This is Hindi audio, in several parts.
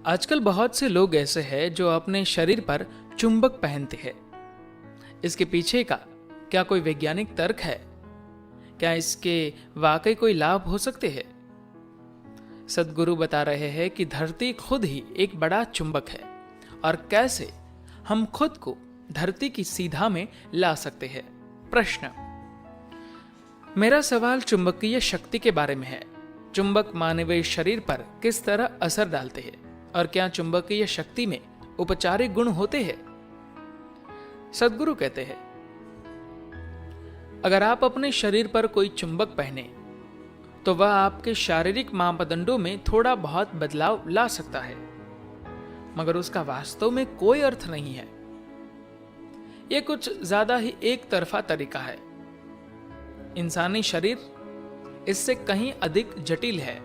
आजकल बहुत से लोग ऐसे हैं जो अपने शरीर पर चुंबक पहनते हैं। इसके पीछे का क्या कोई वैज्ञानिक तर्क है? क्या इसके वाकई कोई लाभ हो सकते हैं? सद्गुरु बता रहे हैं कि धरती खुद ही एक बड़ा चुंबक है और कैसे हम खुद को धरती की सीधा में ला सकते हैं। प्रश्न: मेरा सवाल चुंबकीय शक्ति के बारे में है। चुंबक मानवीय शरीर पर किस तरह असर डालते हैं और क्या चुंबकीय शक्ति में उपचारिक गुण होते हैं? सद्गुरु कहते हैं, अगर आप अपने शरीर पर कोई चुंबक पहने तो वह आपके शारीरिक मापदंडों में थोड़ा बहुत बदलाव ला सकता है, मगर उसका वास्तव में कोई अर्थ नहीं है। यह कुछ ज्यादा ही एक तरफा तरीका है। इंसानी शरीर इससे कहीं अधिक जटिल है।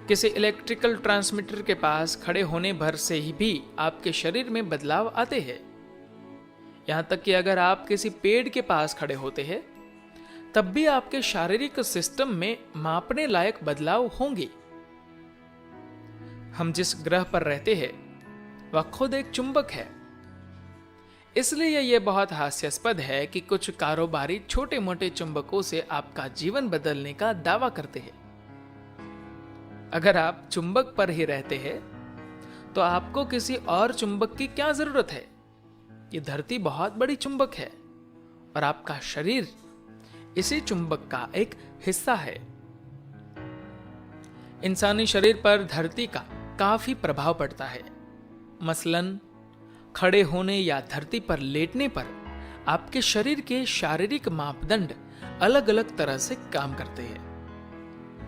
किसी इलेक्ट्रिकल ट्रांसमीटर के पास खड़े होने भर से ही भी आपके शरीर में बदलाव आते हैं। यहां तक कि अगर आप किसी पेड़ के पास खड़े होते हैं तब भी आपके शारीरिक सिस्टम में मापने लायक बदलाव होंगे। हम जिस ग्रह पर रहते हैं वह खुद एक चुंबक है। इसलिए यह बहुत हास्यास्पद है कि कुछ कारोबारी छोटे मोटे चुंबकों से आपका जीवन बदलने का दावा करते हैं। अगर आप चुंबक पर ही रहते हैं तो आपको किसी और चुंबक की क्या जरूरत है? ये धरती बहुत बड़ी चुंबक है और आपका शरीर इसी चुंबक का एक हिस्सा है। इंसानी शरीर पर धरती का काफी प्रभाव पड़ता है। मसलन खड़े होने या धरती पर लेटने पर आपके शरीर के शारीरिक मापदंड अलग अलग तरह से काम करते हैं।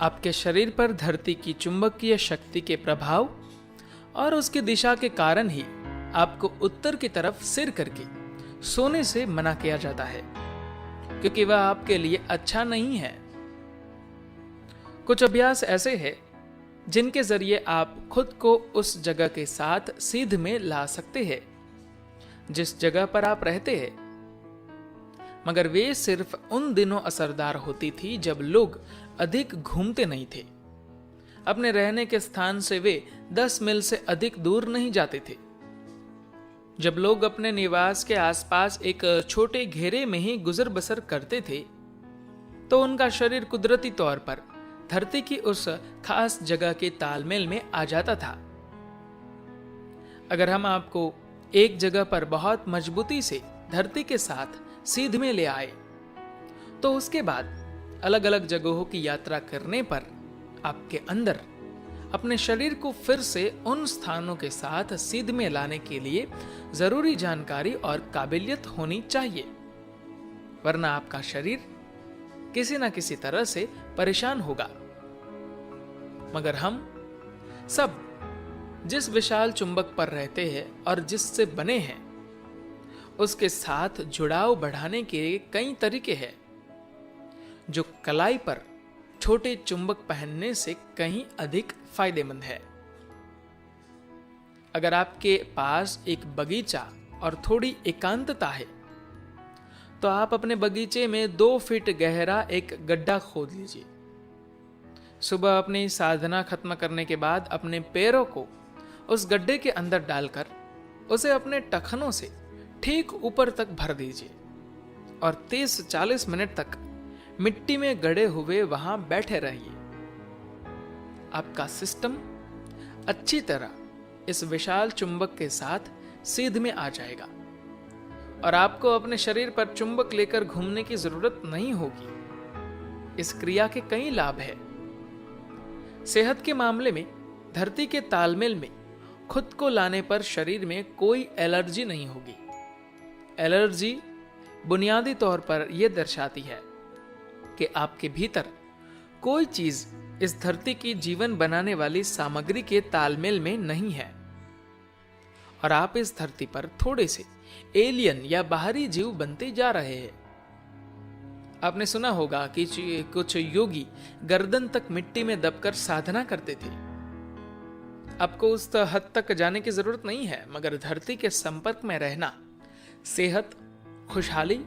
आपके शरीर पर धरती की चुंबकीय शक्ति के प्रभाव और उसकी दिशा के कारण ही आपको उत्तर की तरफ सिर करके सोने से मना किया जाता है, क्योंकि वह आपके लिए अच्छा नहीं है। कुछ अभ्यास ऐसे हैं जिनके जरिए आप खुद को उस जगह के साथ सीध में ला सकते हैं जिस जगह पर आप रहते हैं, मगर वे सिर्फ उन दिनों असरदार होती थी जब लोग अधिक घूमते नहीं थे। अपने रहने के स्थान से वे 10 मील से अधिक दूर नहीं जाते थे। जब लोग अपने निवास के आसपास एक छोटे घेरे में ही गुजर बसर करते थे तो उनका शरीर कुदरती तौर पर धरती की उस खास जगह के तालमेल में आ जाता था। अगर हम आपको एक जगह पर बहुत मजबूती से धरती के साथ सीध में ले आए तो उसके बाद अलग अलग जगहों की यात्रा करने पर आपके अंदर अपने शरीर को फिर से उन स्थानों के साथ सीध में लाने के लिए जरूरी जानकारी और काबिलियत होनी चाहिए, वरना आपका शरीर किसी न किसी तरह से परेशान होगा। मगर हम सब जिस विशाल चुंबक पर रहते हैं और जिससे बने हैं उसके साथ जुड़ाव बढ़ाने के कई तरीके हैं जो कलाई पर छोटे चुंबक पहनने से कहीं अधिक फायदेमंद है। अगर आपके पास एक बगीचा और थोड़ी एकांतता है तो आप अपने बगीचे में 2 फीट गहरा एक गड्ढा खोद लीजिए। सुबह अपनी साधना खत्म करने के बाद अपने पैरों को उस गड्ढे के अंदर डालकर उसे अपने टखनों से ठीक ऊपर तक भर दीजिए और 30-40 मिनट तक मिट्टी में गड़े हुए वहां बैठे रहिए। आपका सिस्टम अच्छी तरह इस विशाल चुंबक के साथ सीध में आ जाएगा और आपको अपने शरीर पर चुंबक लेकर घूमने की जरूरत नहीं होगी। इस क्रिया के कई लाभ हैं। सेहत के मामले में धरती के तालमेल में खुद को लाने पर शरीर में कोई एलर्जी नहीं होगी। एलर्जी बुनियादी तौर पर यह दर्शाती है कि आपके भीतर कोई चीज इस धरती की जीवन बनाने वाली सामग्री के तालमेल में नहीं है और आप इस धरती पर थोड़े से एलियन या बाहरी जीव बनते जा रहे हैं। आपने सुना होगा कि कुछ योगी गर्दन तक मिट्टी में दबकर साधना करते थे। आपको उस हद तक जाने की जरूरत नहीं है, मगर धरती के संपर्क में रहना सेहत, खुशहाली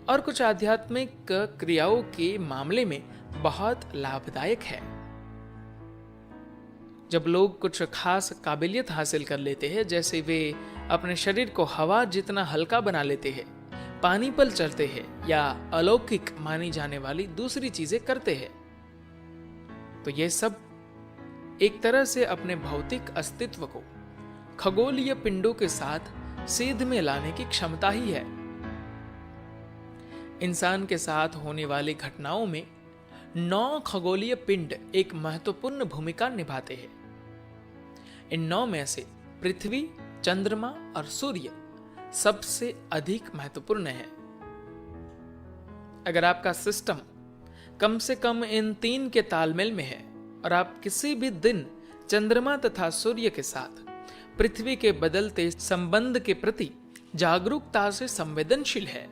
और कुछ आध्यात्मिक क्रियाओं के मामले में बहुत लाभदायक है। जब लोग कुछ खास काबिलियत हासिल कर लेते हैं, जैसे वे अपने शरीर को हवा जितना हल्का बना लेते हैं, पानी पर चलते हैं या अलौकिक मानी जाने वाली दूसरी चीजें करते हैं, तो यह सब एक तरह से अपने भौतिक अस्तित्व को खगोलीय पिंडों के साथ सेध में लाने की क्षमता ही है। इंसान के साथ होने वाली घटनाओं में 9 खगोलीय पिंड एक महत्वपूर्ण भूमिका निभाते हैं। इन 9 में से पृथ्वी, चंद्रमा और सूर्य सबसे अधिक महत्वपूर्ण है। अगर आपका सिस्टम कम से कम इन 3 के तालमेल में है और आप किसी भी दिन चंद्रमा तथा सूर्य के साथ पृथ्वी के बदलते संबंध के प्रति जागरूकता से संवेदनशील है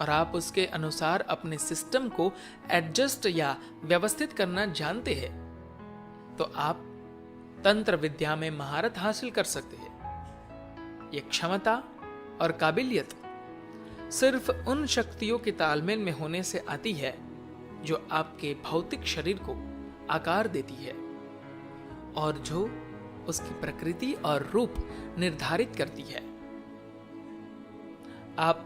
और आप उसके अनुसार अपने सिस्टम को एडजस्ट या व्यवस्थित करना जानते हैं, तो आप तंत्र विद्या में महारत हासिल कर सकते हैं। यह क्षमता और काबिलियत सिर्फ उन शक्तियों के तालमेल में होने से आती है जो आपके भौतिक शरीर को आकार देती है और जो उसकी प्रकृति और रूप निर्धारित करती है। आप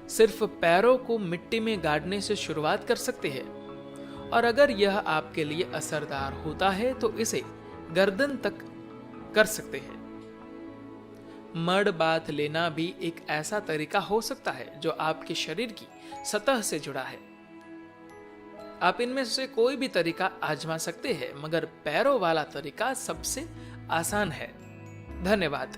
सिर्फ पैरों को मिट्टी में गाड़ने से शुरुआत कर सकते हैं और अगर यह आपके लिए असरदार होता है तो इसे गर्दन तक कर सकते हैं। मड बाथ लेना भी एक ऐसा तरीका हो सकता है जो आपके शरीर की सतह से जुड़ा है। आप इनमें से कोई भी तरीका आजमा सकते हैं, मगर पैरों वाला तरीका सबसे आसान है। धन्यवाद।